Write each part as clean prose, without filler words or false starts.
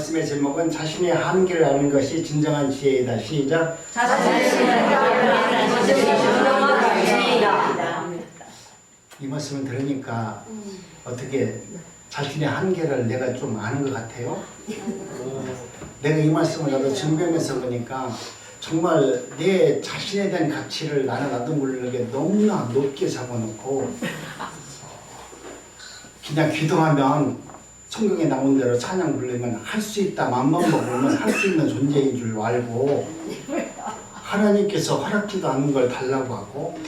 말씀의 제목은 자신의 한계를 아는 것이 진정한 지혜이다. 시작. 자신의 한계를 아는 것이 진정한 지혜이다. 이 말씀을 들으니까 어떻게 자신의 한계를 내가 좀 아는 것 같아요? 내가 이 말씀을 나도 증명해서 보니까 정말 내 자신에 대한 가치를 나도 모르게 너무나 높게 잡아놓고 그냥 기도하면 성경에 나온 대로 찬양 부르면 할 수 있다, 맘만 먹으면 할 수 있는 존재인 줄 알고 하나님께서 허락지도 않는 걸 달라고 하고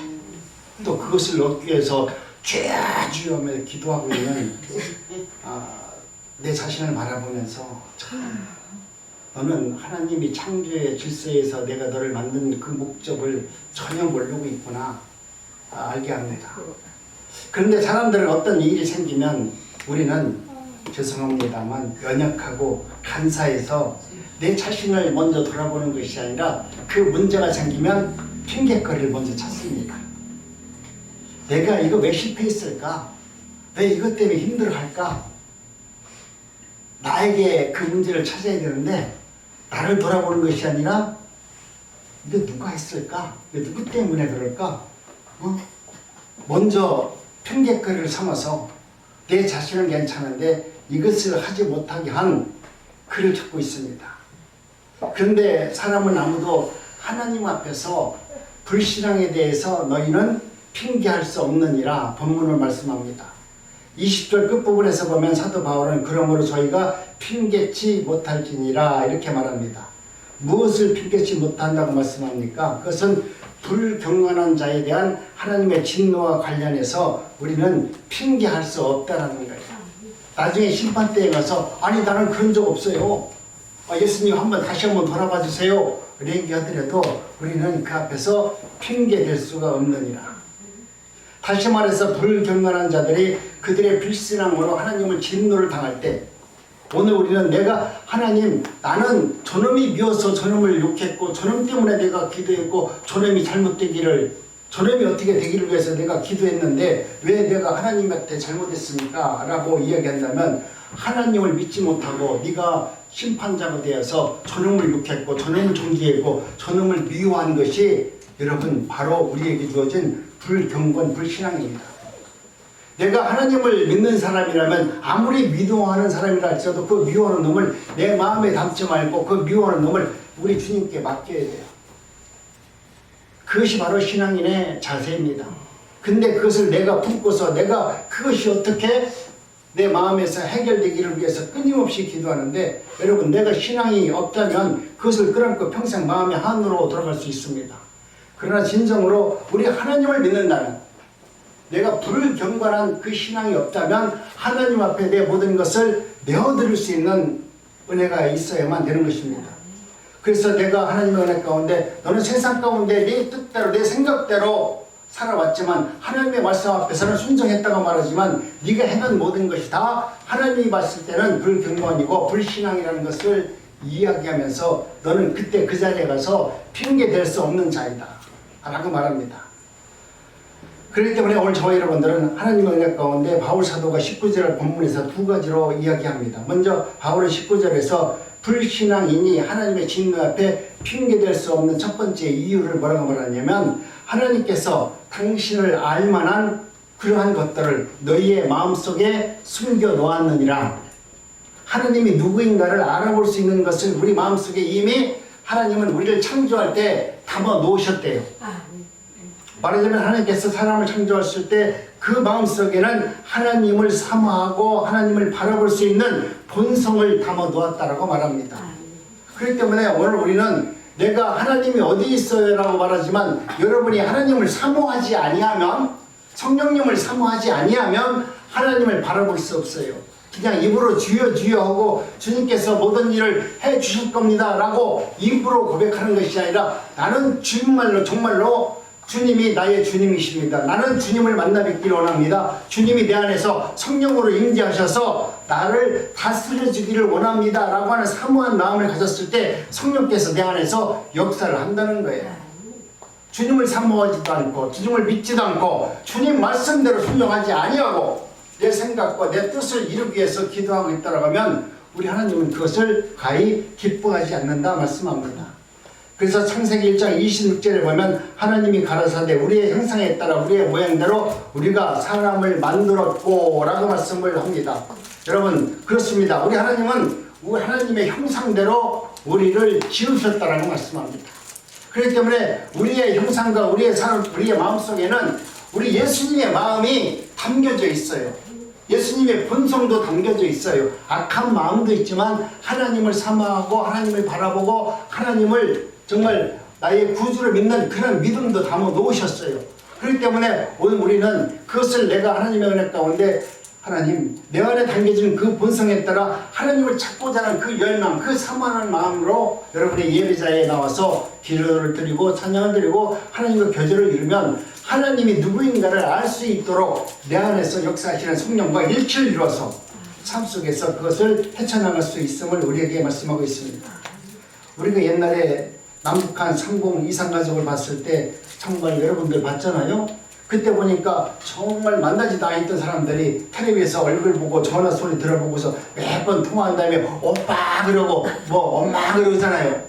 또 그것을 얻기 위해서 죄야 주여며 기도하고 있는 내 자신을 바라보면서 참 너는 하나님이 창조의 질서에서 내가 너를 만든 그 목적을 전혀 모르고 있구나 알게 합니다. 그런데 사람들은 어떤 일이 생기면 우리는 죄송합니다만 연약하고 간사해서 내 자신을 먼저 돌아보는 것이 아니라 그 문제가 생기면 핑계거리를 먼저 찾습니다. 내가 이거 왜 실패했을까? 왜 이것 때문에 힘들어할까? 나에게 그 문제를 찾아야 되는데 나를 돌아보는 것이 아니라 이거 누가 했을까? 이거 누구 때문에 그럴까? 먼저 핑계거리를 삼아서 내 자신은 괜찮은데 이것을 하지 못하게 한 글을 찾고 있습니다. 그런데 사람은 아무도 하나님 앞에서 불신앙에 대해서 너희는 핑계할 수 없느니라 본문을 말씀합니다. 20절 끝부분에서 보면 사도 바울은 그러므로 저희가 핑계치 못할지니라 이렇게 말합니다. 무엇을 핑계치 못한다고 말씀합니까? 그것은 불경건한 자에 대한 하나님의 진노와 관련해서 우리는 핑계할 수 없다는 거예요. 나중에 심판대에 가서 아니 나는 그런 적 없어요. 예수님 다시 한번 돌아봐 주세요. 얘기하더라도 우리는 그 앞에서 핑계댈 수가 없느니라. 다시 말해서 불경건한 자들이 그들의 불신앙으로 하나님을 진노를 당할 때 오늘 우리는 내가 하나님 나는 저놈이 미워서 저놈을 욕했고 저놈 때문에 내가 기도했고 저놈이 잘못되기를 저놈이 어떻게 되기를 위해서 내가 기도했는데 왜 내가 하나님한테 잘못했습니까? 라고 이야기한다면 하나님을 믿지 못하고 네가 심판자가 되어서 저놈을 욕했고 저놈을 존귀했고 저놈을 미워한 것이 여러분 바로 우리에게 주어진 불경건 불신앙입니다. 내가 하나님을 믿는 사람이라면 아무리 미워하는 사람이라 할지라도 그 미워하는 놈을 내 마음에 담지 말고 그 미워하는 놈을 우리 주님께 맡겨야 돼요. 그것이 바로 신앙인의 자세입니다. 근데 그것을 내가 품고서 내가 그것이 어떻게 내 마음에서 해결되기를 위해서 끊임없이 기도하는데 여러분 내가 신앙이 없다면 그것을 끌어안고 평생 마음의 한으로 돌아갈 수 있습니다. 그러나 진정으로 우리 하나님을 믿는다면 내가 불경건한 그 신앙이 없다면 하나님 앞에 내 모든 것을 내어드릴 수 있는 은혜가 있어야만 되는 것입니다. 그래서 내가 하나님의 은혜 가운데 너는 세상 가운데 네 뜻대로 내 생각대로 살아왔지만 하나님의 말씀 앞에서는 순종했다고 말하지만 네가 행한 모든 것이 다 하나님이 봤을 때는 불경건이고 불신앙이라는 것을 이야기하면서 너는 그때 그 자리에 가서 핑계댈 수 없는 자이다 라고 말합니다. 그렇기 때문에 오늘 저와 여러분들은 하나님의 은혜 가운데 바울 사도가 19절 본문에서 두 가지로 이야기합니다. 먼저 바울은 19절에서 불신앙인이 하나님의 진노 앞에 핑계댈 수 없는 첫 번째 이유를 뭐라고 말하냐면 하나님께서 당신을 알만한 그러한 것들을 너희의 마음속에 숨겨 놓았느니라. 하나님이 누구인가를 알아볼 수 있는 것을 우리 마음속에 이미 하나님은 우리를 창조할 때 담아 놓으셨대요. 말하자면 하나님께서 사람을 창조하실 때 그 마음속에는 하나님을 사모하고 하나님을 바라볼 수 있는 본성을 담아 놓았다라고 말합니다. 그렇기 때문에 오늘 우리는 내가 하나님이 어디 있어요 라고 말하지만 여러분이 하나님을 사모하지 아니하면 성령님을 사모하지 아니하면 하나님을 바라볼 수 없어요. 그냥 입으로 주여 주여 하고 주님께서 모든 일을 해 주실 겁니다 라고 입으로 고백하는 것이 아니라 나는 정말로 주님이 나의 주님이십니다. 나는 주님을 만나 뵙기를 원합니다. 주님이 내 안에서 성령으로 임재하셔서 나를 다스려 주기를 원합니다 라고 하는 사모한 마음을 가졌을 때 성령께서 내 안에서 역사를 한다는 거예요. 주님을 사모하지도 않고 주님을 믿지도 않고 주님 말씀대로 순종하지 아니하고 내 생각과 내 뜻을 이루기 위해서 기도하고 있다고 하면 우리 하나님은 그것을 가히 기뻐하지 않는다 말씀합니다. 그래서 창세기 1장 26절에 보면 하나님이 가라사대 우리의 형상에 따라 우리의 모양대로 우리가 사람을 만들었고 라고 말씀을 합니다. 여러분 그렇습니다. 우리 하나님은 우리 하나님의 형상대로 우리를 지으셨다라고 말씀합니다. 그렇기 때문에 우리의 형상과 우리의 마음속에는 우리 예수님의 마음이 담겨져 있어요. 예수님의 본성도 담겨져 있어요. 악한 마음도 있지만 하나님을 사모하고 하나님을 바라보고 하나님을 정말 나의 구주를 믿는 그런 믿음도 담아 놓으셨어요. 그렇기 때문에 오늘 우리는 그것을 내가 하나님의 은혜 가운데 하나님 내 안에 담겨진 그 본성에 따라 하나님을 찾고자 하는 그 열망, 그 사모하는 마음으로 여러분의 예배자에 나와서 기도를 드리고 찬양을 드리고 하나님과 교제를 이루면 하나님이 누구인가를 알 수 있도록 내 안에서 역사하시는 성령과 일치를 이루어서 삶 속에서 그것을 헤쳐나갈 수 있음을 우리에게 말씀하고 있습니다. 우리가 옛날에 남북한 상공 이산가족을 봤을 때 정말 여러분들 봤잖아요. 그때 보니까 정말 만나지도 않았던 사람들이 텔레비에서 얼굴 보고 전화 소리 들어보고서 몇 번 통화한 다음에 오빠 그러고 뭐 엄마 그러잖아요.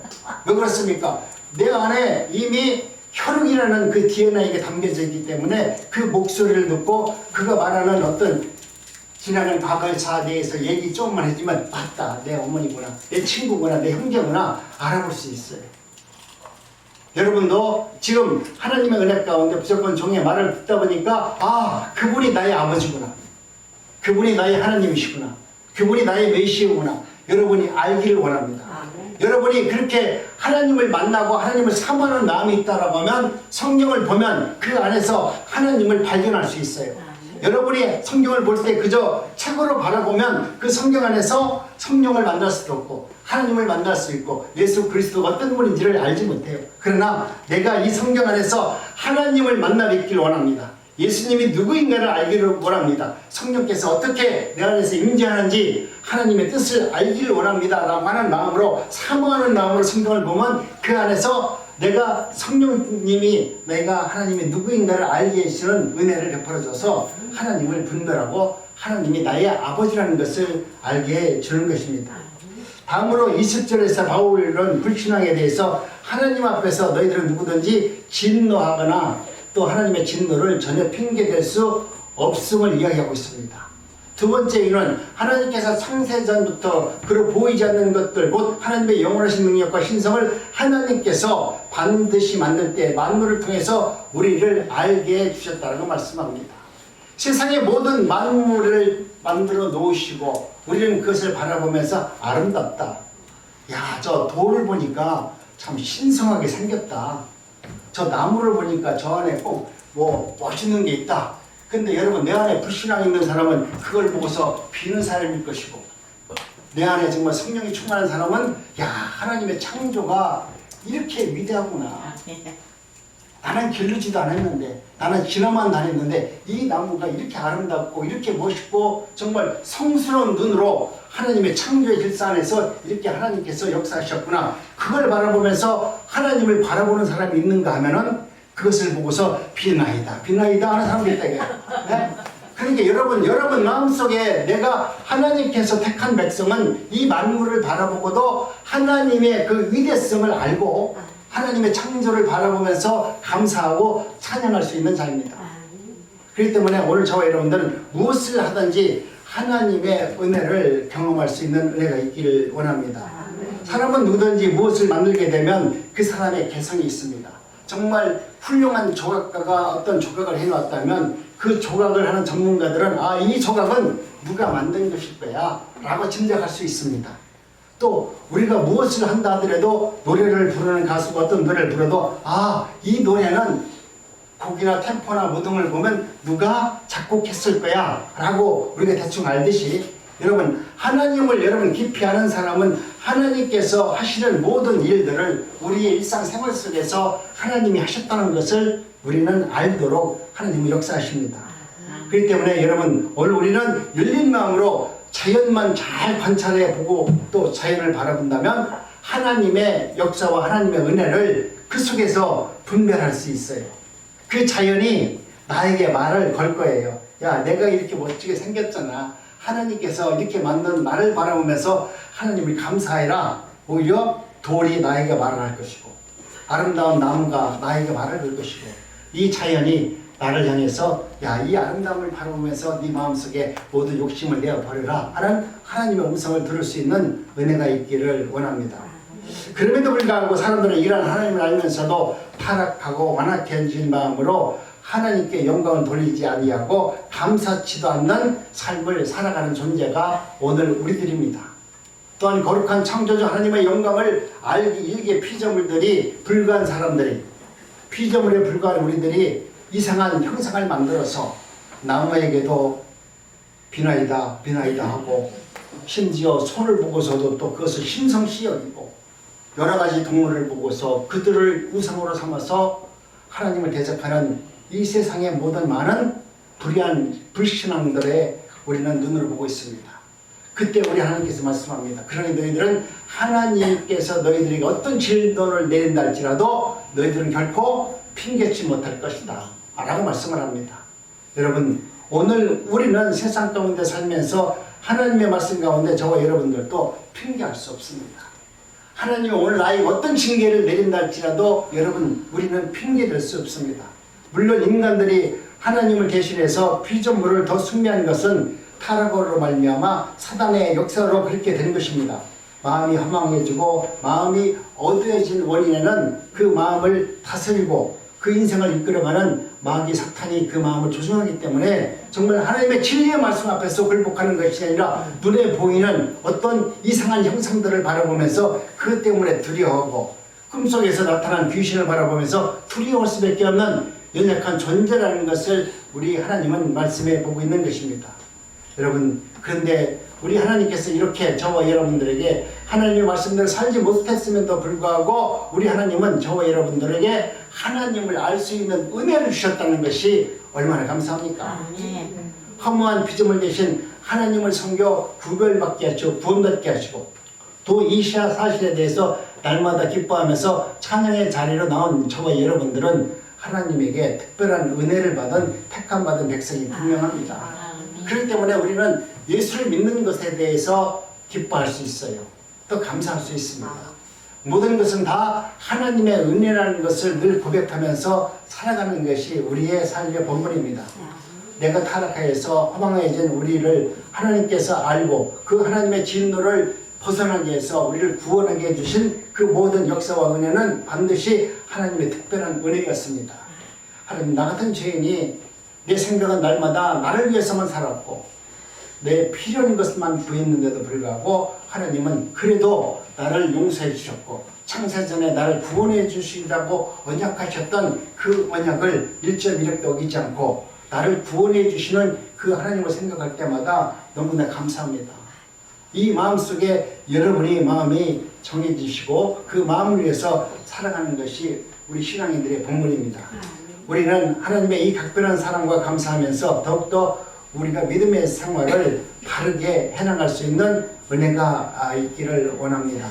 왜 그렇습니까? 내 안에 이미 혈육이라는 그 DNA가 담겨져 있기 때문에 그 목소리를 듣고 그가 말하는 어떤 지나는 과거사에 대해서 얘기 조금만 해주면 맞다, 내 어머니구나, 내 친구구나, 내 형제구나 알아볼 수 있어요. 여러분도 지금 하나님의 은혜 가운데 무조건 종의 말을 듣다 보니까 아, 그분이 나의 아버지구나, 그분이 나의 하나님이시구나, 그분이 나의 메시아구나 여러분이 알기를 원합니다. 여러분이 그렇게 하나님을 만나고 하나님을 사모하는 마음이 있다라고 하면 성경을 보면 그 안에서 하나님을 발견할 수 있어요. 여러분이 성경을 볼 때 그저 책으로 바라보면 그 성경 안에서 성령을 만날 수도 없고 하나님을 만날 수 있고 예수 그리스도가 어떤 분인지를 알지 못해요. 그러나 내가 이 성경 안에서 하나님을 만나 뵙기를 원합니다. 예수님이 누구인가를 알기를 원합니다. 성령께서 어떻게 내 안에서 임재하는지 하나님의 뜻을 알기를 원합니다 라고 하는 마음으로 사모하는 마음으로 성경을 보면 그 안에서 내가 성령님이 내가 하나님의 누구인가를 알게 해주시는 은혜를 베풀어줘서 하나님을 분별하고 하나님이 나의 아버지라는 것을 알게 해주는 것입니다. 다음으로 20절에서 바울은 불신앙에 대해서 하나님 앞에서 너희들은 누구든지 진노하거나 또 하나님의 진노를 전혀 핑계댈 수 없음을 이야기하고 있습니다. 두 번째 이유는 하나님께서 창세전부터 그로 보이지 않는 것들 곧 하나님의 영원하신 능력과 신성을 하나님께서 반드시 만들 때 만물을 통해서 우리를 알게 해주셨다고 말씀합니다. 세상의 모든 만물을 만들어 놓으시고 우리는 그것을 바라보면서 아름답다. 야, 저 돌을 보니까 참 신성하게 생겼다. 저 나무를 보니까 저 안에 꼭 뭐 멋있는 게 있다. 근데 여러분 내 안에 불신앙 있는 사람은 그걸 보고서 비는 사람일 것이고 내 안에 정말 성령이 충만한 사람은 야, 하나님의 창조가 이렇게 위대하구나. 나는 기르지도 않았는데 나는 지나만 다녔는데 이 나무가 이렇게 아름답고 이렇게 멋있고 정말 성스러운 눈으로 하나님의 창조의 질서 안에서 이렇게 하나님께서 역사하셨구나. 그걸 바라보면서 하나님을 바라보는 사람이 있는가 하면은 그것을 보고서 비나이다 하는 사람도 있다. 네? 그러니까 여러분 마음속에 내가 하나님께서 택한 백성은 이 만물을 바라보고도 하나님의 그 위대성을 알고 하나님의 창조를 바라보면서 감사하고 찬양할 수 있는 자입니다. 그렇기 때문에 오늘 저와 여러분들은 무엇을 하든지 하나님의 은혜를 경험할 수 있는 은혜가 있기를 원합니다. 사람은 누구든지 무엇을 만들게 되면 그 사람의 개성이 있습니다. 정말 훌륭한 조각가가 어떤 조각을 해놨다면 그 조각을 하는 전문가들은 아, 이 조각은 누가 만든 것일 거야 라고 짐작할 수 있습니다. 또 우리가 무엇을 한다 하더라도 노래를 부르는 가수가 어떤 노래를 불러도 아, 이 노래는 곡이나 템포나 무등을 보면 누가 작곡했을 거야 라고 우리가 대충 알듯이 여러분 하나님을 여러분 깊이 아는 사람은 하나님께서 하시는 모든 일들을 우리의 일상생활 속에서 하나님이 하셨다는 것을 우리는 알도록 하나님이 역사하십니다. 그렇기 때문에 여러분 오늘 우리는 열린 마음으로 자연만 잘 관찰해 보고 또 자연을 바라본다면 하나님의 역사와 하나님의 은혜를 그 속에서 분별할 수 있어요. 그 자연이 나에게 말을 걸 거예요. 야, 내가 이렇게 멋지게 생겼잖아. 하나님께서 이렇게 만든 나를 바라보면서 하나님을 감사해라. 오히려 돌이 나에게 말을 할 것이고 아름다운 나무가 나에게 말을 할 것이고 이 자연이 나를 향해서 야, 이 아름다움을 바라보면서 네 마음속에 모든 욕심을 내어버려라 하는 하나님의 음성을 들을 수 있는 은혜가 있기를 원합니다. 그럼에도 불구하고 사람들은 이런 하나님을 알면서도 타락하고 완악해진 마음으로 하나님께 영광을 돌리지 아니하고 감사치도 않는 삶을 살아가는 존재가 오늘 우리들입니다. 또한 거룩한 창조주 하나님의 영광을 알기 일개 피조물들이 불과한 사람들이 피조물에 불과한 우리들이 이상한 형상을 만들어서 나무에게도 비나이다 비나이다 하고 심지어 손을 보고서도 또 그것을 심성시 여기고 여러 가지 동물을 보고서 그들을 우상으로 삼아서 하나님을 대적하는 이 세상의 모든 많은 불의한 불신앙들의 우리는 눈으로 보고 있습니다. 그때 우리 하나님께서 말씀합니다. 그러니 너희들은 하나님께서 너희들에게 어떤 진노를 내린다 할지라도 너희들은 결코 핑계치 못할 것이다 라고 말씀을 합니다. 여러분 오늘 우리는 세상 가운데 살면서 하나님의 말씀 가운데 저와 여러분들도 핑계할 수 없습니다. 하나님이 오늘 나에게 어떤 징계를 내린다 할지라도 여러분 우리는 핑계될 수 없습니다. 물론 인간들이 하나님을 대신해서 피조물을 더 숭배한 것은 타락으로 말미암아 사단의 역사로 그렇게 된 것입니다. 마음이 허망해지고 마음이 어두워진 원인에는 그 마음을 다스리고 그 인생을 이끌어가는 마귀 사탄이 그 마음을 조종하기 때문에 정말 하나님의 진리의 말씀 앞에서 굴복하는 것이 아니라 눈에 보이는 어떤 이상한 형상들을 바라보면서 그 때문에 두려워하고 꿈속에서 나타난 귀신을 바라보면서 두려워할 수밖에 없는 연약한 존재라는 것을 우리 하나님은 말씀해 보고 있는 것입니다. 여러분 그런데 우리 하나님께서 이렇게 저와 여러분들에게 하나님의 말씀대로 살지 못했음에도 불구하고 우리 하나님은 저와 여러분들에게 하나님을 알 수 있는 은혜를 주셨다는 것이 얼마나 감사합니까? 허무한 피조물 대신 하나님을 섬겨 구별받게 하시고 구원받게 하시고 또 이 사실에 대해서 날마다 기뻐하면서 찬양의 자리로 나온 저와 여러분들은 하나님에게 특별한 은혜를 받은 택함받은 백성이 분명합니다. 그렇기 때문에 우리는 예수를 믿는 것에 대해서 기뻐할 수 있어요. 또 감사할 수 있습니다. 모든 것은 다 하나님의 은혜라는 것을 늘 고백하면서 살아가는 것이 우리의 삶의 본분입니다. 내가 타락하여서 허망해진 우리를 하나님께서 알고 그 하나님의 진노를 벗어나게 해서 우리를 구원하게 해주신 그 모든 역사와 은혜는 반드시 하나님의 특별한 은혜였습니다. 하나님 나 같은 죄인이 내 생각은 날마다 나를 위해서만 살았고 내 필요한 것만 구했는데도 불구하고 하나님은 그래도 나를 용서해 주셨고 창세전에 나를 구원해 주시라고 언약하셨던 그 언약을 1.1획도 어기지 않고 나를 구원해 주시는 그 하나님을 생각할 때마다 너무나 감사합니다. 이 마음속에 여러분의 마음이 정해지시고 그 마음을 위해서 살아가는 것이 우리 신앙인들의 본분입니다. 우리는 하나님의 이 각별한 사랑과 감사하면서 더욱더 우리가 믿음의 생활을 바르게 해나갈 수 있는 은혜가 있기를 원합니다.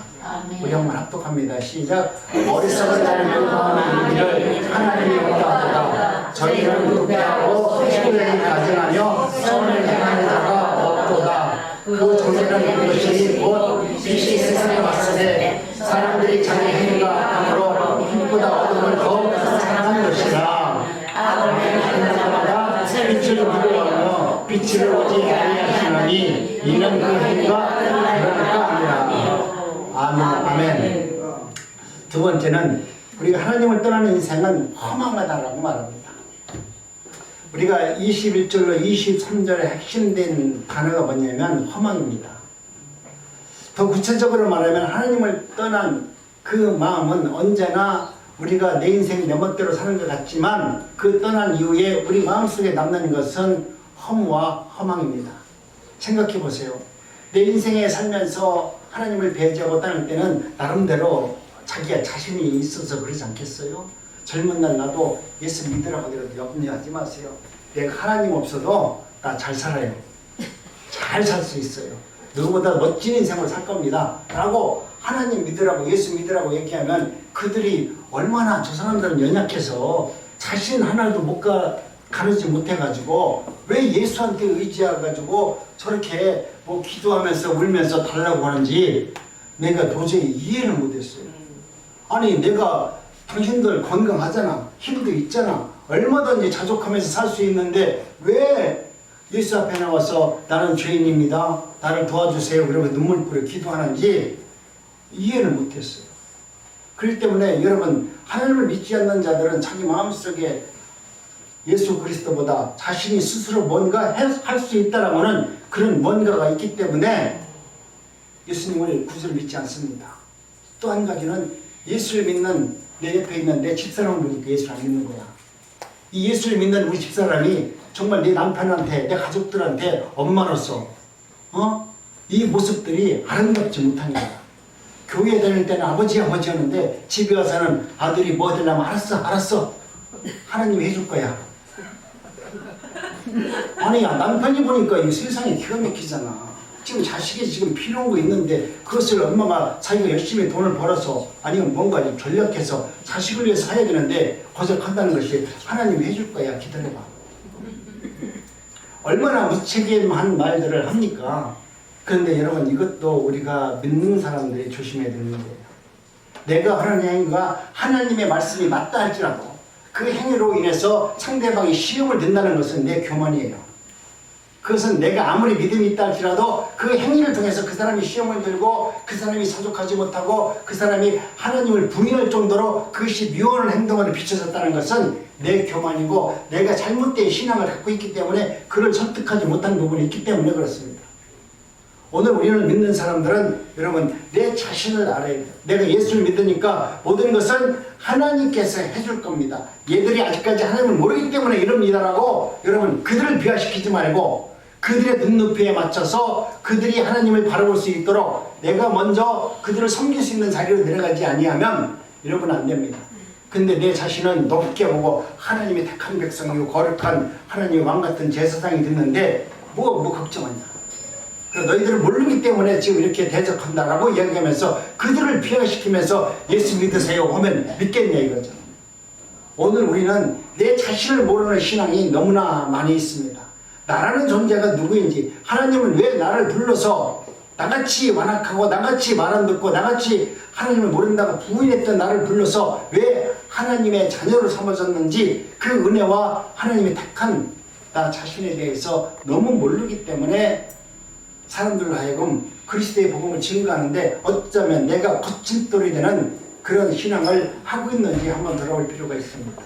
우리 한번 합독합니다. 시작. 어리석은 자는 그 마음의 이르기를 하나님이 없다하도다. 저희는 부패하고 시부를 가증하며 선을 행하는 자가 없도다. 그 존재는 그것이 곧 빛이 세상에 왔으되 사람들이 자기 행위가 악함으로 빛보다 어둠을 더욱 사랑한 것이라. 하나님은 자마다 빛을 미워하며 빛을 오지 아니하시나니 이는 그 행위가 그러니까 아니라. 아멘. 두 번째는 우리가 하나님을 떠나는 인생은 허망하다라고 말합니다. 우리가 21절로 23절에 핵심된 단어가 뭐냐면 허망입니다. 더 구체적으로 말하면 하나님을 떠난 그 마음은 언제나 우리가 내 인생 내 멋대로 사는 것 같지만 그 떠난 이후에 우리 마음속에 남는 것은 허무와 허망입니다. 생각해 보세요. 내 인생에 살면서 하나님을 배제하고 떠날 때는 나름대로 자기가 자신이 있어서 그러지 않겠어요? 젊은 날 나도 예수 믿으라고 하더라도 염려하지 마세요. 내가 하나님 없어도 나 잘 살아요. 잘 살 수 있어요. 누구보다 멋진 인생을 살 겁니다. 라고 하나님 믿으라고 예수 믿으라고 얘기하면 그들이 얼마나 저 사람들은 연약해서 자신 하나도 못 가르지 못해가지고 왜 예수한테 의지해가지고 저렇게 뭐 기도하면서 울면서 달라고 하는지 내가 도저히 이해를 못했어요. 아니 내가 당신들 건강하잖아, 힘도 있잖아, 얼마든지 자족하면서 살 수 있는데 왜 예수 앞에 나와서 나는 죄인입니다, 나를 도와주세요 그러면 눈물 뿌려 기도하는지 이해를 못했어요. 그렇기 때문에 여러분, 하나님을 믿지 않는 자들은 자기 마음속에 예수 그리스도보다 자신이 스스로 뭔가 할 수 있다라는 그런 뭔가가 있기 때문에 예수님을 구주로 믿지 않습니다. 또 한 가지는 예수를 믿는 내 옆에 있는 내 집사람을 보니까 예수를 안 믿는 거야. 이 예수를 믿는 우리 집사람이 정말 내 남편한테, 내 가족들한테 엄마로서 이 모습들이 아름답지 못한 거야. 교회 다닐 때는 아버지 하는데 집에 와서는 아들이 뭐 하려면 알았어 하나님이 해줄 거야. 아니 남편이 보니까 이 세상이 기가 막히잖아. 지금 자식이 지금 필요한 거 있는데 그것을 엄마가 자기가 열심히 돈을 벌어서 아니면 뭔가 전략해서 자식을 위해서 해야 되는데 거절한다는 것이 하나님이 해줄 거야. 기다려봐. 얼마나 무책임한 말들을 합니까? 그런데 여러분, 이것도 우리가 믿는 사람들이 조심해야 되는 거예요. 내가 하는 행위가 하나님의 말씀이 맞다 할지라도 그 행위로 인해서 상대방이 시험을 든다는 것은 내 교만이에요. 그것은 내가 아무리 믿음이 있다 할지라도 그 행위를 통해서 그 사람이 시험을 들고 그 사람이 사족하지 못하고 그 사람이 하나님을 부인할 정도로 그것이 미워하는 행동으로 비춰졌다는 것은 내 교만이고 내가 잘못된 신앙을 갖고 있기 때문에 그를 설득하지 못한 부분이 있기 때문에 그렇습니다. 오늘 우리를 믿는 사람들은 여러분, 내 자신을 알아야 돼요. 내가 예수를 믿으니까 모든 것은 하나님께서 해줄 겁니다. 얘들이 아직까지 하나님을 모르기 때문에 이럽니다라고 여러분, 그들을 비하시키지 말고 그들의 눈높이에 맞춰서 그들이 하나님을 바라볼 수 있도록 내가 먼저 그들을 섬길 수 있는 자리로 내려가지 아니하면 여러분 안 됩니다. 근데 내 자신은 높게 보고 하나님의 택한 백성이고 거룩한 하나님의 왕같은 제사장이 됐는데 뭐 걱정하냐. 너희들을 모르기 때문에 지금 이렇게 대적한다라고 이야기하면서 그들을 비하시키면서 예수 믿으세요 하면 믿겠냐 이거죠. 오늘 우리는 내 자신을 모르는 신앙이 너무나 많이 있습니다. 나라는 존재가 누구인지, 하나님은 왜 나를 불러서 나같이 완악하고 나같이 말 안 듣고 나같이 하나님을 모른다고 부인했던 나를 불러서 왜 하나님의 자녀로 삼아줬는지 그 은혜와 하나님의 택한 나 자신에 대해서 너무 모르기 때문에 사람들로 하여금 그리스도의 복음을 증거하는데 어쩌면 내가 거침돌이 되는 그런 신앙을 하고 있는지 한번 돌아볼 필요가 있습니다.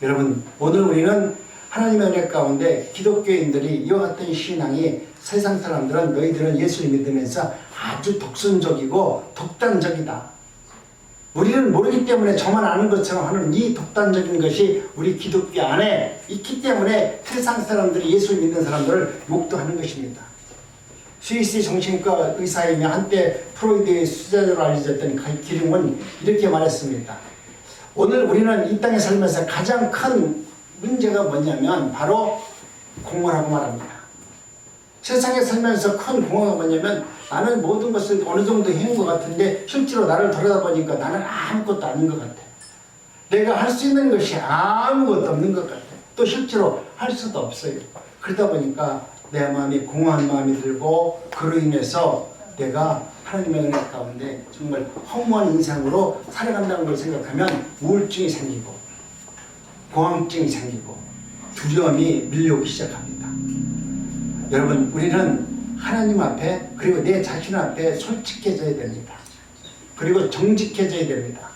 여러분, 오늘 우리는 하나님의 은혜 가운데 기독교인들이 이와 같은 신앙이 세상 사람들은 너희들은 예수를 믿으면서 아주 독선적이고 독단적이다. 우리는 모르기 때문에 저만 아는 것처럼 하는 이 독단적인 것이 우리 기독교 안에 있기 때문에 세상 사람들이 예수를 믿는 사람들을 욕도 하는 것입니다. 스위스 정신과 의사이며 한때 프로이드의 수제자로 알려졌던 기lum은 이렇게 말했습니다. 오늘 우리는 이 땅에 살면서 가장 큰 문제가 뭐냐면 바로 공허라고 말합니다. 세상에 살면서 큰 공허가 뭐냐면 나는 모든 것을 어느 정도 해온 것 같은데 실제로 나를 돌아다보니까 나는 아무것도 아닌 것 같아. 내가 할 수 있는 것이 아무것도 없는 것 같아. 또 실제로 할 수도 없어요. 그러다 보니까 내 마음이 공허한 마음이 들고 그로 인해서 내가 하나님의 은혜 가운데 정말 허무한 인생으로 살아간다는 걸 생각하면 우울증이 생기고 공황증이 생기고 두려움이 밀려오기 시작합니다. 여러분, 우리는 하나님 앞에 그리고 내 자신 앞에 솔직해져야 됩니다. 그리고 정직해져야 됩니다.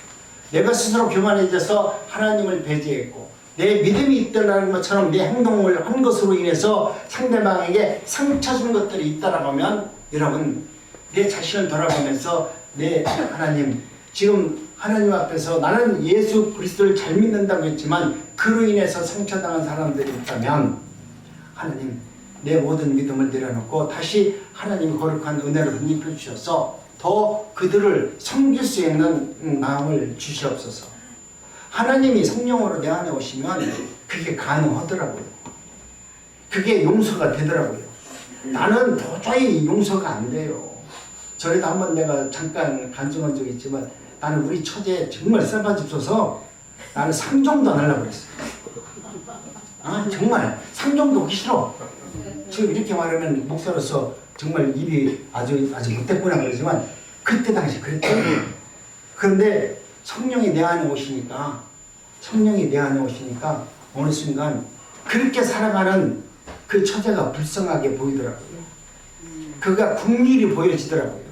내가 스스로 교만해져서 하나님을 배제했고 내 믿음이 있다는 것처럼 내 행동을 한 것으로 인해서 상대방에게 상처 준 것들이 있다라고 하면 여러분, 내 자신을 돌아보면서 내 하나님, 지금 하나님 앞에서 나는 예수 그리스도를 잘 믿는다고 했지만 그로 인해서 상처당한 사람들이 있다면 하나님, 내 모든 믿음을 내려놓고 다시 하나님의 거룩한 은혜로 덧입혀 주셔서 더 그들을 섬길 수 있는 마음을 주시옵소서. 하나님이 성령으로 내 안에 오시면 그게 가능하더라고요. 그게 용서가 되더라고요. 나는 도저히 용서가 안 돼요. 저래도 한번 내가 잠깐 간증한 적이 있지만 나는 우리 처제 정말 쌀바집서서 나는 상종도 안 하려고 그랬어요. 정말 상종도 하기 싫어. 지금 이렇게 말하면 목사로서 정말 입이 아주 못됐구나 그러지만 그때 당시 그랬죠. 그런데 성령이 내 안에 오시니까 어느 순간 그렇게 살아가는 그 처제가 불쌍하게 보이더라고요. 그가 국률이 보여지더라고요.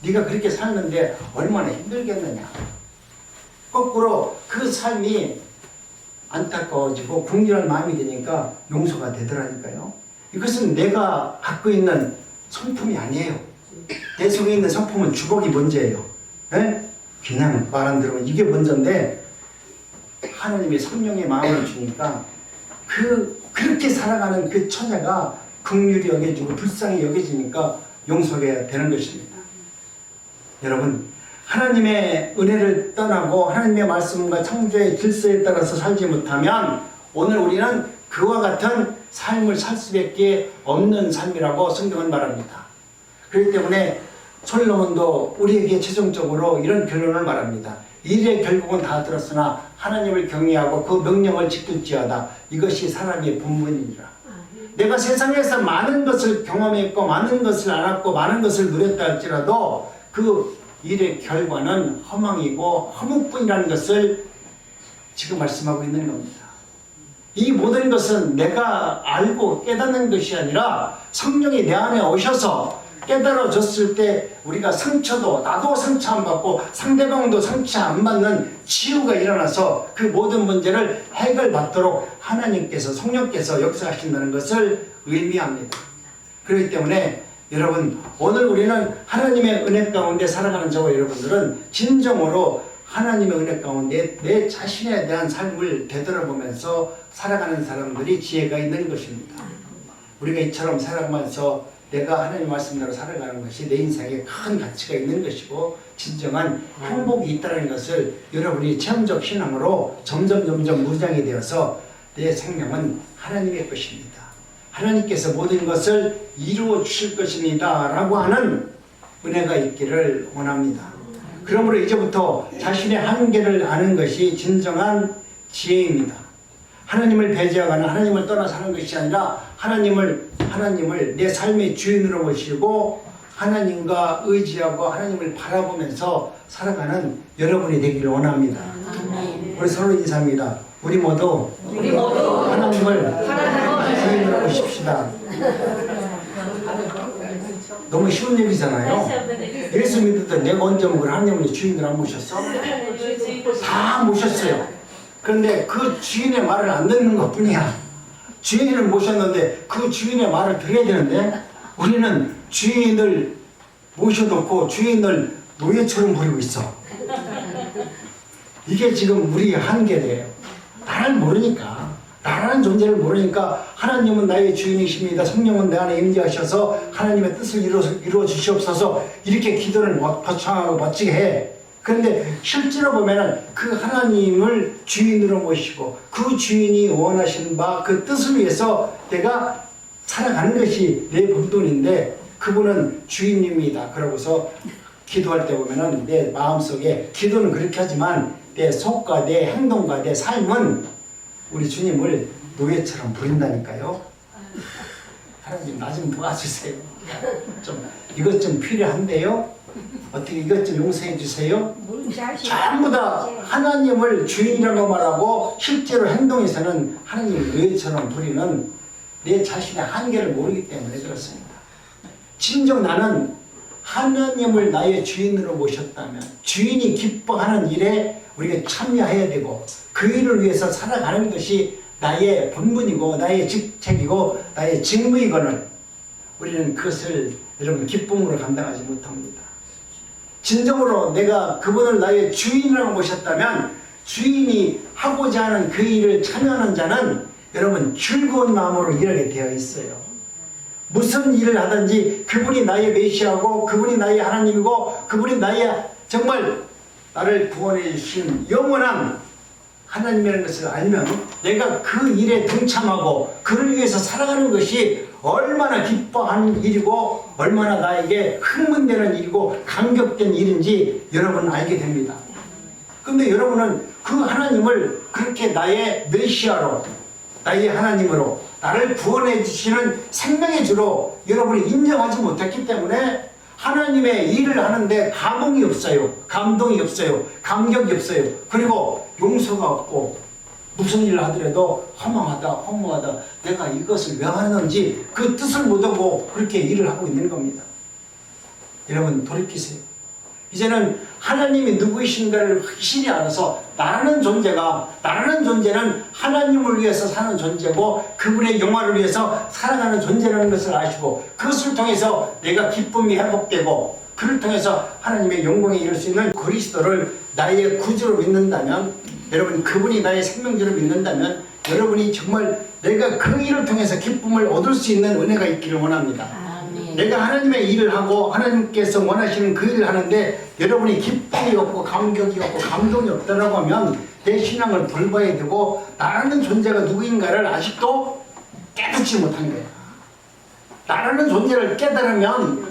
네가 그렇게 살는데 얼마나 힘들겠느냐. 거꾸로 그 삶이 안타까워지고 궁절한 마음이 되니까 용서가 되더라니까요. 이것은 내가 갖고 있는 성품이 아니에요. 내 속에 있는 성품은 주걱이 먼저예요. 에? 그냥 말 안 들으면 이게 먼저인데 하나님이 성령의 마음을 주니까 그렇게 살아가는 그 처자가 긍휼히 여겨지고 불쌍히 여겨지니까 용서가 되는 것입니다. 여러분, 하나님의 은혜를 떠나고 하나님의 말씀과 창조의 질서에 따라서 살지 못하면 오늘 우리는 그와 같은 삶을 살 수밖에 없는 삶이라고 성경은 말합니다. 그렇기 때문에 솔로몬도 우리에게 최종적으로 이런 결론을 말합니다. 일의 결국은 다 들었으나 하나님을 경외하고 그 명령을 지킬지어다. 이것이 사람의 본분이니라. 내가 세상에서 많은 것을 경험했고 많은 것을 알았고 많은 것을 누렸다 할지라도 그 일의 결과는 허망이고 허무뿐이라는 것을 지금 말씀하고 있는 겁니다. 이 모든 것은 내가 알고 깨닫는 것이 아니라 성령이 내 안에 오셔서 깨달아졌을 때 우리가 나도 상처 안 받고 상대방도 상처 안 받는 치유가 일어나서 그 모든 문제를 해결받도록 하나님께서 성령께서 역사하신다는 것을 의미합니다. 그렇기 때문에 여러분, 오늘 우리는 하나님의 은혜 가운데 살아가는 저와 여러분들은 진정으로 하나님의 은혜 가운데 내 자신에 대한 삶을 되돌아보면서 살아가는 사람들이 지혜가 있는 것입니다. 우리가 이처럼 살아가면서 내가 하나님 말씀대로 살아가는 것이 내 인생에 큰 가치가 있는 것이고 진정한 행복이 있다는 것을 여러분이 체험적 신앙으로 점점 무장이 되어서 내 생명은 하나님의 것입니다. 하나님께서 모든 것을 이루어 주실 것입니다 라고 하는 은혜가 있기를 원합니다. 그러므로 이제부터 자신의 한계를 아는 것이 진정한 지혜입니다. 하나님을 배제하거나 하나님을 떠나 사는 것이 아니라 하나님을 내 삶의 주인으로 모시고 하나님과 의지하고 하나님을 바라보면서 살아가는 여러분이 되기를 원합니다. 우리 서로 인사합니다. 우리 모두 하나님을 주인으로 모십시다. 너무 쉬운 얘기잖아요. 예수 믿을 때 내가 언제 하나님을 주인으로 안 모셨어? 다 모셨어요. 그런데 그 주인의 말을 안 듣는 것 뿐이야. 주인을 모셨는데 그 주인의 말을 들어야 되는데 우리는 주인을 모셔놓고 주인을 노예처럼 부리고 있어. 이게 지금 우리의 한계래요. 나를 모르니까, 나라는 존재를 모르니까 하나님은 나의 주인이십니다. 성령은 내 안에 임재하셔서 하나님의 뜻을 이루어 주시옵소서 이렇게 기도를 거창하고 멋지게 해. 그런데 실제로 보면은 그 하나님을 주인으로 모시고 그 주인이 원하시는 바 그 뜻을 위해서 내가 살아가는 것이 내 본분인데 그분은 주인입니다. 그러고서 기도할 때 보면은 내 마음속에 기도는 그렇게 하지만 내 속과 내 행동과 내 삶은 우리 주님을 노예처럼 부린다니까요. 하나님 나 좀 도와주세요. 이것 좀 필요한데요. 어떻게 이것 좀 용서해 주세요. 전부 다 하나님을 주인이라고 말하고 실제로 행동에서는 하나님을 노예처럼 부리는 내 자신의 한계를 모르기 때문에 그렇습니다. 진정 나는 하나님을 나의 주인으로 모셨다면 주인이 기뻐하는 일에 우리가 참여해야 되고 그 일을 위해서 살아가는 것이 나의 본분이고 나의 직책이고 나의 직무이거늘 우리는 그것을 여러분 기쁨으로 감당하지 못합니다. 진정으로 내가 그분을 나의 주인이라고 모셨다면 주인이 하고자 하는 그 일을 참여하는 자는 여러분 즐거운 마음으로 일하게 되어 있어요. 무슨 일을 하든지 그분이 나의 메시아고 그분이 나의 하나님이고 그분이 나의 정말 나를 구원해 주신 영원한 하나님이라는 것을 알면 내가 그 일에 동참하고 그를 위해서 살아가는 것이 얼마나 기뻐하는 일이고 얼마나 나에게 흥분되는 일이고 감격된 일인지 여러분은 알게 됩니다. 그런데 여러분은 그 하나님을 그렇게 나의 메시아로 나의 하나님으로 나를 구원해 주시는 생명의 주로 여러분이 인정하지 못했기 때문에 하나님의 일을 하는데 감흥이 없어요. 감동이 없어요. 감격이 없어요. 그리고 용서가 없고 무슨 일을 하더라도 허무하다. 내가 이것을 왜 하는지 그 뜻을 못하고 그렇게 일을 하고 있는 겁니다. 여러분 돌이키세요. 이제는 하나님이 누구이신가를 확실히 알아서 나라는 존재는 하나님을 위해서 사는 존재고 그분의 영화를 위해서 살아가는 존재라는 것을 아시고 그것을 통해서 내가 기쁨이 회복되고 그를 통해서 하나님의 영광에 이를 수 있는 그리스도를 나의 구주로 믿는다면 여러분 그분이 나의 생명주로 믿는다면 여러분이 정말 내가 그 일을 통해서 기쁨을 얻을 수 있는 은혜가 있기를 원합니다. 내가 하나님의 일을 하고 하나님께서 원하시는 그 일을 하는데 여러분이 기쁨이 없고 감격이 없고 감동이 없다라고 하면 내 신앙을 불봐야 되고 나라는 존재가 누구인가를 아직도 깨닫지 못한 거예요. 나라는 존재를 깨달으면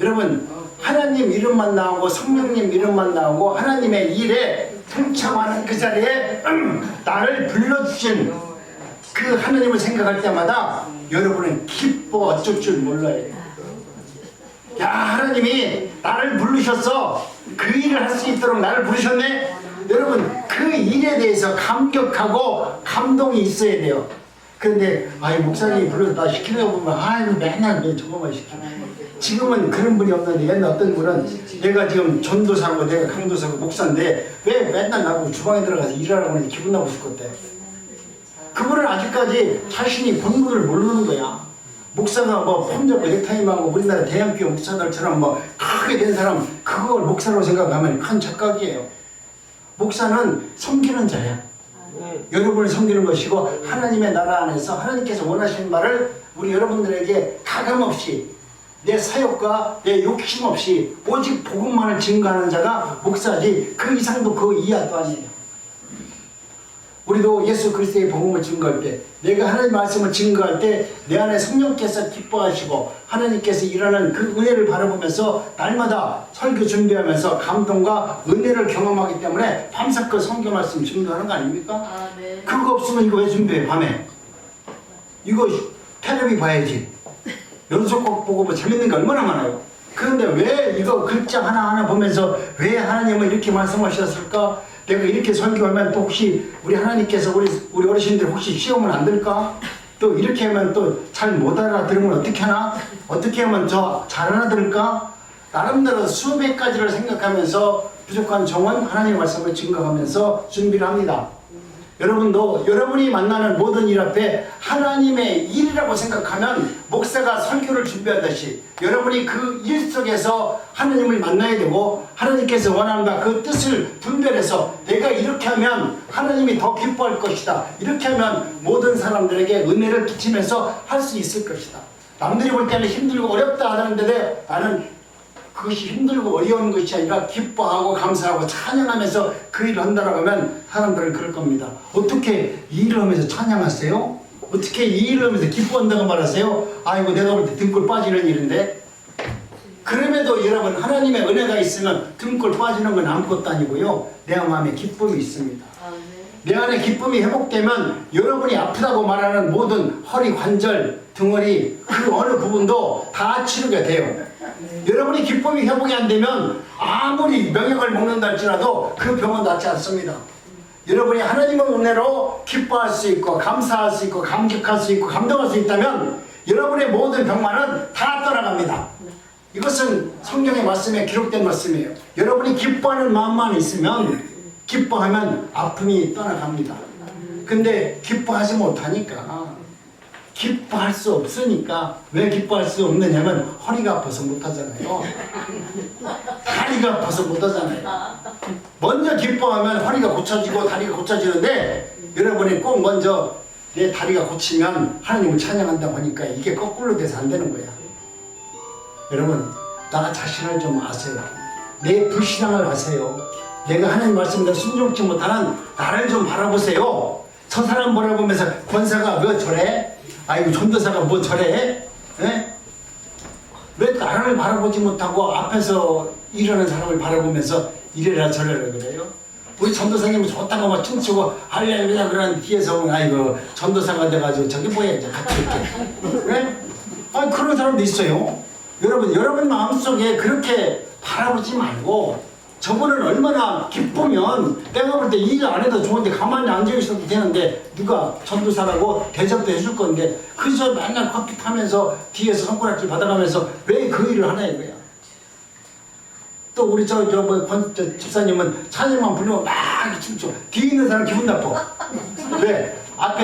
여러분 하나님 이름만 나오고 성령님 이름만 나오고 하나님의 일에 동참하는 그 자리에 나를 불러주신 그 하나님을 생각할 때마다 여러분은 기뻐 어쩔 줄 몰라요. 야 하나님이 나를 부르셨어. 그 일을 할 수 있도록 나를 부르셨네. 여러분 그 일에 대해서 감격하고 감동이 있어야 돼요. 그런데 목사님이 불러서 나 시키려고 보면 맨날 왜 저거만 시켜. 지금은 그런 분이 없는데 옛날 어떤 분은 내가 지금 전도사고 내가 강도사고 목사인데 왜 맨날 나보고 주방에 들어가서 일하라고 하는지 기분 나고 싶겠대. 그분은 아직까지 자신이 본분을 모르는 거야. 목사가 폼 잡고 넥타이하고 우리나라 대형교회 목사들처럼 크게 된 사람 그걸 목사라고 생각하면 큰 착각이에요. 목사는 섬기는 자야. 여러분을 섬기는 것이고 하나님의 나라 안에서 하나님께서 원하시는 바를 우리 여러분들에게 가감없이 내 사역과 내 욕심 없이 오직 복음만을 증거하는 자가 목사지 그 이상도 그 이하도 아니에요. 우리도 예수 그리스도의 복음을 증거할 때 내가 하나님의 말씀을 증거할 때 내 안에 성령께서 기뻐하시고 하나님께서 일하는 그 은혜를 바라보면서 날마다 설교 준비하면서 감동과 은혜를 경험하기 때문에 밤새껏 성경 말씀 증거하는 거 아닙니까? 네. 그거 없으면 이거 왜 준비해 밤에? 이거 텔레비 봐야지. 연속곡 보고 재밌는 게 얼마나 많아요. 그런데 왜 이거 글자 하나하나 보면서 왜 하나님은 이렇게 말씀하셨을까? 내가 이렇게 설교하면 또 혹시 우리 하나님께서 우리 어르신들 혹시 시험을 안 들까? 또 이렇게 하면 또 잘 못 알아들으면 어떻게 하나? 어떻게 하면 저 잘 알아들을까? 나름대로 수백 가지를 생각하면서 부족한 정원 하나님의 말씀을 증거하면서 준비를 합니다. 여러분도 여러분이 만나는 모든 일 앞에 하나님의 일이라고 생각하면 목사가 설교를 준비하듯이 여러분이 그 일 속에서 하나님을 만나야 되고 하나님께서 원하는 바 그 뜻을 분별해서 내가 이렇게 하면 하나님이 더 기뻐할 것이다. 이렇게 하면 모든 사람들에게 은혜를 끼치면서 할 수 있을 것이다. 남들이 볼 때는 힘들고 어렵다 하는데 나는 그것이 힘들고 어려운 것이 아니라 기뻐하고 감사하고 찬양하면서 그 일을 한다라고 하면 사람들은 그럴 겁니다. 어떻게 이 일을 하면서 찬양하세요? 어떻게 이 일을 하면서 기뻐한다고 말하세요? 아이고 내가 볼 때 등골 빠지는 일인데. 그럼에도 여러분 하나님의 은혜가 있으면 등골 빠지는 건 아무것도 아니고요. 내 마음에 기쁨이 있습니다. 내 안에 기쁨이 회복되면 여러분이 아프다고 말하는 모든 허리, 관절, 등허리 그 어느 부분도 다 치료가 돼요. 여러분이 기쁨이 회복이 안 되면 아무리 명약을 먹는다 할지라도 그 병은 낫지 않습니다. 여러분이 하나님의 은혜로 기뻐할 수 있고 감사할 수 있고 감격할 수 있고 감동할 수 있다면 여러분의 모든 병만은 다 떠나갑니다. 이것은 성경의 말씀에 기록된 말씀이에요. 여러분이 기뻐하는 마음만 있으면 기뻐하면 아픔이 떠나갑니다. 근데 기뻐하지 못하니까 기뻐할 수 없으니까 왜 기뻐할 수 없느냐면 허리가 아파서 못하잖아요. 다리가 아파서 못하잖아요. 먼저 기뻐하면 허리가 고쳐지고 다리가 고쳐지는데 여러분이 꼭 먼저 내 다리가 고치면 하나님을 찬양한다고 하니까 이게 거꾸로 돼서 안 되는 거야. 여러분 나 자신을 좀 아세요. 내 불신앙을 아세요. 내가 하나님 말씀에 순종치 못하는 나를 좀 바라보세요. 저 사람 바라보면서 권사가 왜 저래? 아이고 전도사가 뭐 저래? 에? 왜 나를 바라보지 못하고 앞에서 일하는 사람을 바라보면서 이래라 저래라 그래요? 우리 전도사님은 좋다고 막 춤추고 할렐루야 그러는 뒤에서 보면 아이고 전도사가 돼가지고 저기 뭐야 이제 같이 이렇게 그래? 아니 그런 사람도 있어요. 여러분 마음속에 그렇게 바라보지 말고 저분은 얼마나 기쁘면 내가 볼 때 일 안 해도 좋은데 가만히 앉아 있어도 되는데 누가 전도사라고 대접도 해줄 건데 그저 맨날 커피 타면서 뒤에서 손가락질 받아가면서 왜 그 일을 하나 이거야. 또 우리 집사님은 찬양만 부르면 막 춤춰. 뒤에 있는 사람 기분 나빠. 왜?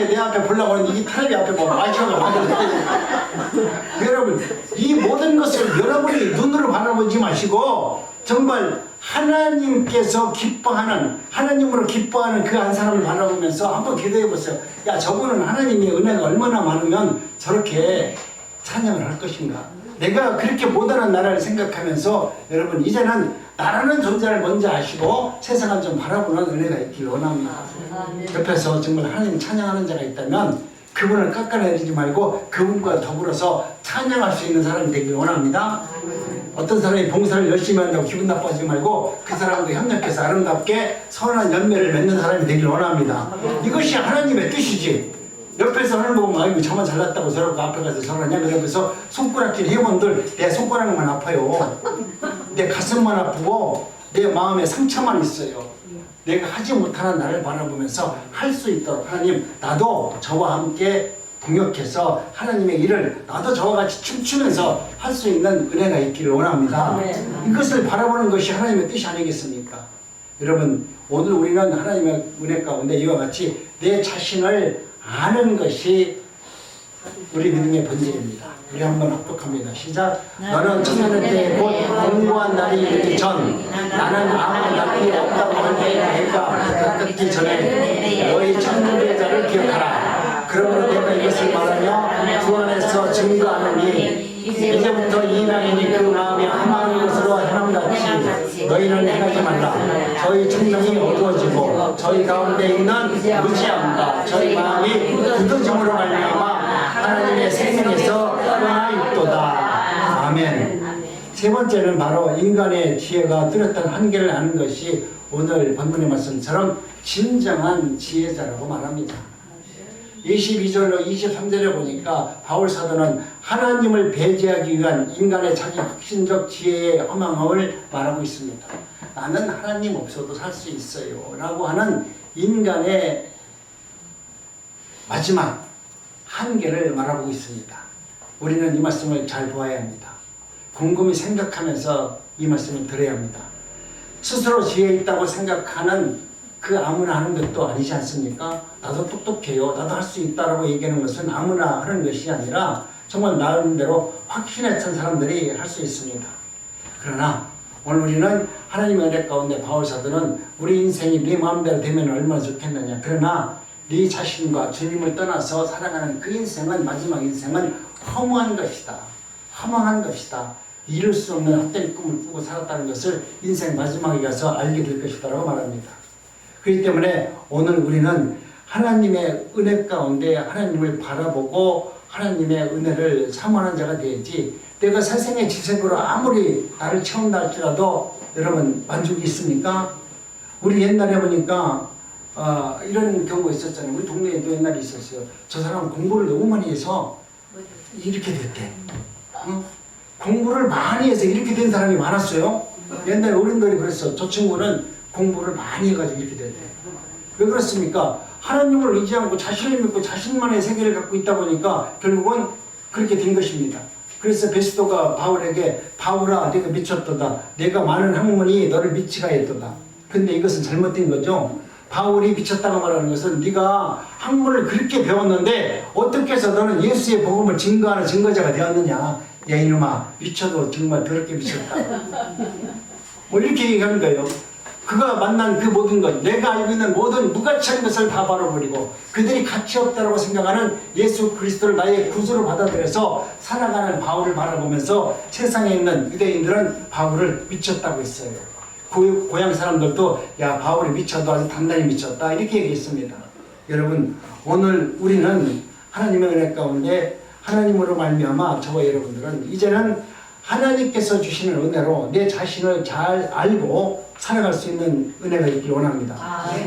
내 앞에 보려고 하는데 이 텔레비 앞에 보면 마이크가 맞아. 여러분 이 모든 것을 여러분이 눈으로 바라보지 마시고 정말 하나님께서 기뻐하는 하나님으로 기뻐하는 그 한 사람을 바라보면서 한번 기도해 보세요. 야 저분은 하나님의 은혜가 얼마나 많으면 저렇게 찬양을 할 것인가. 내가 그렇게 못하는 나라를 생각하면서 여러분 이제는 나라는 존재를 먼저 아시고 세상을 좀 바라보는 은혜가 있길 원합니다. 옆에서 정말 하나님 찬양하는 자가 있다면 그분을 깎아내리지 말고 그분과 더불어서 찬양할 수 있는 사람이 되길 원합니다. 어떤 사람이 봉사를 열심히 한다고 기분 나빠지지 말고 그 사람도 협력해서 아름답게 선한 열매를 맺는 사람이 되길 원합니다. 이것이 하나님의 뜻이지. 옆에서 하는 거 보면 아이고 저만 잘났다고 저러고 앞에 가서 저러냐 그러면서 손가락질 회원들 내 손가락만 아파요. 내 가슴만 아프고 내 마음에 상처만 있어요. 내가 하지 못하는 나를 바라보면서 할 수 있도록 하나님 나도 저와 함께 동역해서 하나님의 일을 나도 저와 같이 춤추면서 할 수 있는 은혜가 있기를 원합니다. 이것을 바라보는 것이 하나님의 뜻이 아니겠습니까? 여러분 오늘 우리는 하나님의 은혜 가운데 이와 같이 내 자신을 아는 것이 우리 믿음의 본질입니다. 우리 한번 합독합니다. 시작. 너는 청년의 때 곧 공부한 날이 이르기 전 나는 아무 낙이 없다고 할 때 내가 듣기 전에 너희 청년자를 기억하라. 그러므로 내가 이것을 말하며 주 안에서 증거하노니 이제부터 이방인이 그 마음이 함하는 것으로 해남같이 너희는 행하지 말라. 저희 청정이 어두워지고 저희 가운데 있는 무지함과 저희 마음이 굳어짐으로 말미암아 하나님의 생명에서 떠나 있도다. 아멘. 세 번째는 바로 인간의 지혜가 뚜렷한 한계를 아는 것이 오늘 본문의 말씀처럼 진정한 지혜자라고 말합니다. 22절로 23절에 보니까 바울 사도는 하나님을 배제하기 위한 인간의 자기 확신적 지혜의 허망함을 말하고 있습니다. 나는 하나님 없어도 살 수 있어요 라고 하는 인간의 마지막 한계를 말하고 있습니다. 우리는 이 말씀을 잘 보아야 합니다. 곰곰이 생각하면서 이 말씀을 들어야 합니다. 스스로 지혜 있다고 생각하는 그 아무나 하는 것도 아니지 않습니까? 나도 똑똑해요. 나도 할 수 있다라고 얘기하는 것은 아무나 하는 것이 아니라 정말 나름대로 확신했던 사람들이 할 수 있습니다. 그러나 오늘 우리는 하나님의 은혜 가운데 바울 사도는 우리 인생이 네 마음대로 되면 얼마나 좋겠느냐. 그러나 네 자신과 주님을 떠나서 살아가는 그 인생은 마지막 인생은 허무한 것이다. 허망한 것이다. 이룰 수 없는 헛된 꿈을 꾸고 살았다는 것을 인생 마지막에 가서 알게 될 것이다 라고 말합니다. 그렇기 때문에 오늘 우리는 하나님의 은혜 가운데 하나님을 바라보고 하나님의 은혜를 사모하는 자가 되야지 내가 세상의 지색으로 아무리 나를 채운다 할지라도 여러분 만족이 있습니까? 우리 옛날에 보니까 이런 경우가 있었잖아요. 우리 동네에도 옛날에 있었어요. 저 사람은 공부를 너무 많이 해서 이렇게 됐대. 공부를 많이 해서 이렇게 된 사람이 많았어요. 옛날에 어른들이 그랬어. 저 친구는 공부를 많이 해가지고 이렇게 됐대. 왜 그렇습니까? 하나님을 의지 않고 자신을 믿고 자신만의 세계를 갖고 있다 보니까 결국은 그렇게 된 것입니다. 그래서 베스도가 바울에게 바울아 네가 미쳤도다. 내가 많은 학문이 너를 미치가 했도다. 근데 이것은 잘못된 거죠. 바울이 미쳤다고 말하는 것은 네가 학문을 그렇게 배웠는데 어떻게 해서 너는 예수의 복음을 증거하는 증거자가 되었느냐. 야 이놈아 미쳐도 정말 더럽게 미쳤다. 뭐 이렇게 얘기하는 거예요. 그가 만난 그 모든 것, 내가 알고 있는 모든 무가치한 것을 다 버려버리고 그들이 가치 없다고 생각하는 예수 그리스도를 나의 구주로 받아들여서 살아가는 바울을 바라보면서 세상에 있는 유대인들은 바울을 미쳤다고 했어요. 고향 사람들도 야 바울이 미쳐도 아주 단단히 미쳤다 이렇게 얘기했습니다. 여러분 오늘 우리는 하나님의 은혜 가운데 하나님으로 말미암아 저와 여러분들은 이제는 하나님께서 주시는 은혜로 내 자신을 잘 알고 살아갈 수 있는 은혜가 있길 원합니다.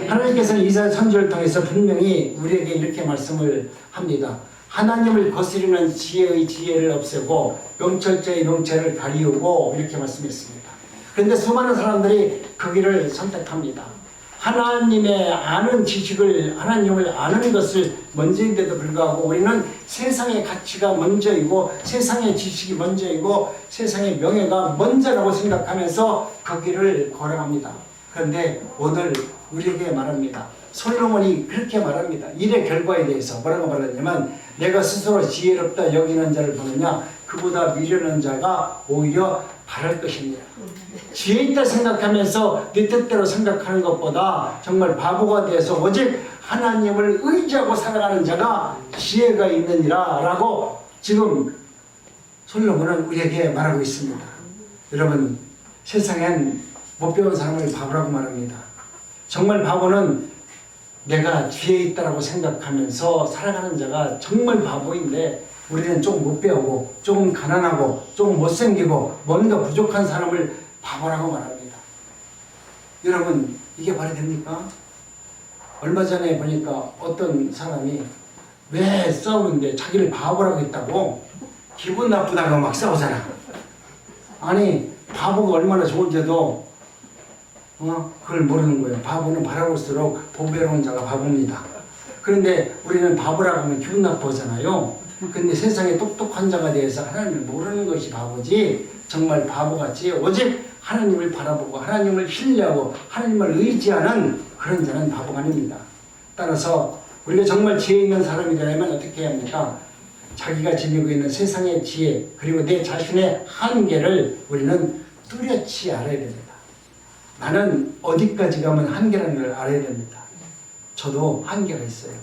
하나님께서는 이사야 선지를 통해서 분명히 우리에게 이렇게 말씀을 합니다. 하나님을 거스르는 지혜의 지혜를 없애고 명철자의 명철을 가리우고 이렇게 말씀했습니다. 그런데 수많은 사람들이 그 길을 선택합니다. 하나님의 아는 지식을, 하나님을 아는 것을 먼저인데도 불구하고 우리는 세상의 가치가 먼저이고 세상의 지식이 먼저이고 세상의 명예가 먼저라고 생각하면서 그 길을 걸어갑니다. 그런데 오늘 우리에게 말합니다. 솔로몬이 그렇게 말합니다. 일의 결과에 대해서 뭐라고 말하냐면 내가 스스로 지혜롭다 여기는 자를 보느냐 그보다 미련한 자가 오히려 바랄 것입니다. 지혜 있다 생각하면서 네 뜻대로 생각하는 것보다 정말 바보가 되어서 오직 하나님을 의지하고 살아가는 자가 지혜가 있느니라 라고 지금 솔로몬은 우리에게 말하고 있습니다. 여러분 세상엔 못 배운 사람을 바보라고 말합니다. 정말 바보는 내가 지혜 있다라고 생각하면서 살아가는 자가 정말 바보인데 우리는 조금 못 배우고 조금 가난하고 조금 못생기고 뭔가 부족한 사람을 바보라고 말합니다. 여러분 이게 말이 됩니까? 얼마 전에 보니까 어떤 사람이 왜 싸우는데 자기를 바보라고 했다고 기분 나쁘다고 막 싸우잖아. 아니 바보가 얼마나 좋은지도 그걸 모르는 거예요. 바보는 바라볼수록 보배로운 자가 바보입니다. 그런데 우리는 바보라고 하면 기분 나쁘잖아요. 근데 세상에 똑똑한 자가 대해서 하나님을 모르는 것이 바보지 정말 바보같이 오직 하나님을 바라보고 하나님을 신뢰하고 하나님을 의지하는 그런 자는 바보가 아닙니다. 따라서 우리가 정말 지혜 있는 사람이 되려면 어떻게 해야 합니까? 자기가 지니고 있는 세상의 지혜 그리고 내 자신의 한계를 우리는 뚜렷이 알아야 됩니다. 나는 어디까지 가면 한계라는 걸 알아야 됩니다. 저도 한계가 있어요.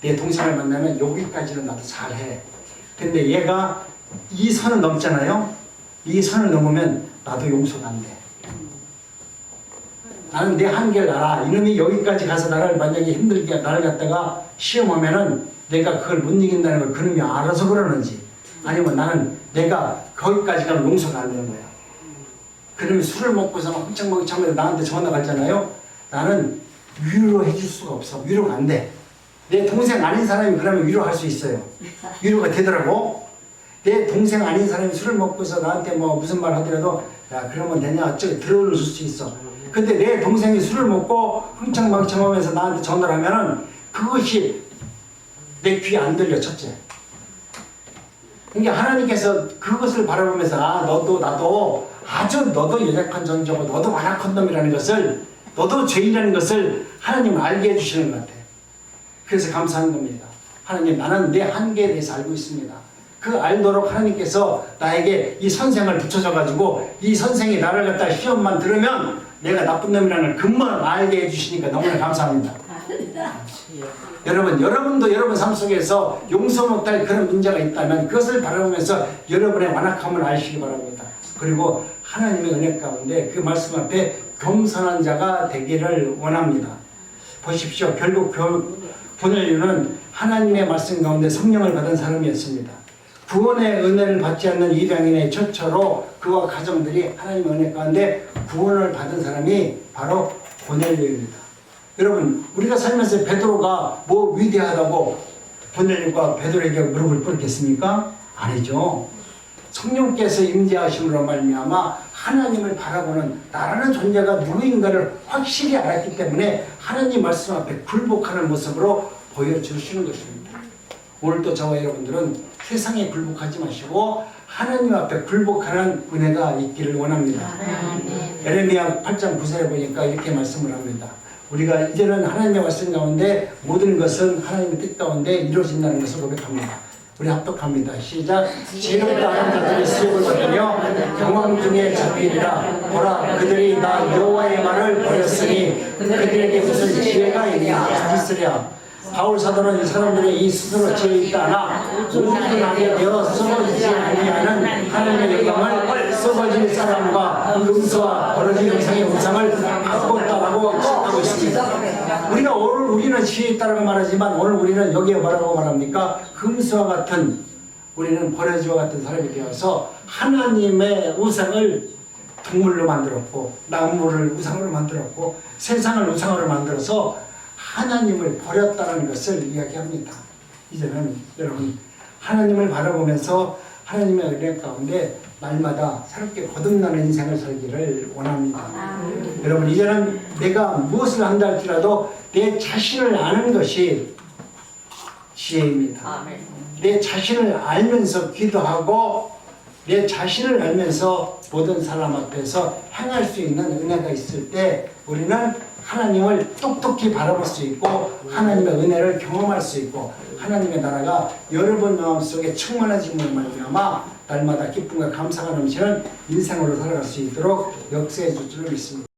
내 동생을 만나면 여기까지는 나도 잘해. 근데 얘가 이 선을 넘잖아요. 이 선을 넘으면 나도 용서가 안 돼. 나는 내 한계를 알아. 이놈이 여기까지 가서 나를 만약에 힘들게 나를 갖다가 시험하면은 내가 그걸 못 이긴다는 걸 그놈이 알아서 그러는지 아니면 나는 내가 거기까지 가면 용서가 안 되는 거야. 그러면 술을 먹고서 막 훌쩍먹창해서 나한테 전화 갔잖아요. 나는 위로해 줄 수가 없어. 위로가 안 돼. 내 동생 아닌 사람이 그러면 위로할 수 있어요. 위로가 되더라고. 내 동생 아닌 사람이 술을 먹고서 나한테 뭐 무슨 말 하더라도 야 그러면 되냐 저기 들어줄 수 있어. 근데 내 동생이 술을 먹고 흥청망청하면서 나한테 전화를 하면은 그것이 내 귀에 안 들려. 첫째. 그러니까 하나님께서 그것을 바라보면서 아 너도 나도 아주 너도 연약한 존재고 너도 완악한 놈이라는 것을 너도 죄인이라는 것을 하나님은 알게 해주시는 것 같아요. 그래서 감사한 겁니다. 하나님 나는 내 한계에 대해서 알고 있습니다. 그 알도록 하나님께서 나에게 이 선생을 붙여줘 가지고 이 선생이 나를 갖다 시험만 들으면 내가 나쁜 놈이라는 걸 금방 알게 해주시니까 너무나 감사합니다. 여러분도 여러분 삶 속에서 용서 못할 그런 문제가 있다면 그것을 바라보면서 여러분의 완악함을 아시기 바랍니다. 그리고 하나님의 은혜 가운데 그 말씀 앞에 겸손한 자가 되기를 원합니다. 보십시오. 결국 고넬료는 하나님의 말씀 가운데 성령을 받은 사람이었습니다. 구원의 은혜를 받지 않는 이방인의 처처로 그와 가정들이 하나님의 은혜 가운데 구원을 받은 사람이 바로 고넬료입니다. 여러분 우리가 살면서 베드로가 뭐 위대하다고 고넬료가 베드로에게 무릎을 꿇겠습니까? 아니죠. 성령께서 임재하심으로 말미암아 하나님을 바라보는 나라는 존재가 누구인가를 확실히 알았기 때문에 하나님 말씀 앞에 굴복하는 모습으로 보여주시는 것입니다. 오늘도 저와 여러분들은 세상에 굴복하지 마시고 하나님 앞에 굴복하는 은혜가 있기를 원합니다. 에레미야 8장 9절에 보니까 이렇게 말씀을 합니다. 우리가 이제는 하나님의 말씀 가운데 모든 것은 하나님의 뜻 가운데 이루어진다는 것을 고백합니다. 우리 합독합니다. 시작. 지혜롭다 하는 자들이 수욕을 받으며 경황 중에 잡히리라. 보라 그들이 나 여호와의 말을 버렸으니 그들에게 무슨 지혜가 있으랴. 바울 사도는 이 사람들의 이 스스로 지혜 있다 하나 온전하게 되어 썩어지지 아니하는 하나님의 영광을 썩어질 사람과 금수와 버러지 형상의 우상을 바꿨다라고 하고 있습니다. 우리는 지혜 있다라고 말하지만 오늘 우리는 여기에 뭐라고 말합니까? 금수와 같은 우리는 버러지와 같은 사람이 되어서 하나님의 우상을 동물로 만들었고 나무를 우상으로 만들었고 세상을 우상으로 만들어서 하나님을 버렸다는 것을 이야기합니다. 이제는 여러분 하나님을 바라보면서 하나님의 은혜 가운데 날마다 새롭게 거듭나는 인생을 살기를 원합니다. 여러분 이제는 내가 무엇을 한다 할지라도 내 자신을 아는 것이 지혜입니다. 내 자신을 알면서 기도하고 내 자신을 알면서 모든 사람 앞에서 행할 수 있는 은혜가 있을 때 우리는 하나님을 똑똑히 바라볼 수 있고 하나님의 은혜를 경험할 수 있고 하나님의 나라가 여러분 마음속에 충만해짐을 말미암아 날마다 기쁨과 감사가 넘치는 인생으로 살아갈 수 있도록 역사해 줄 줄 믿습니다.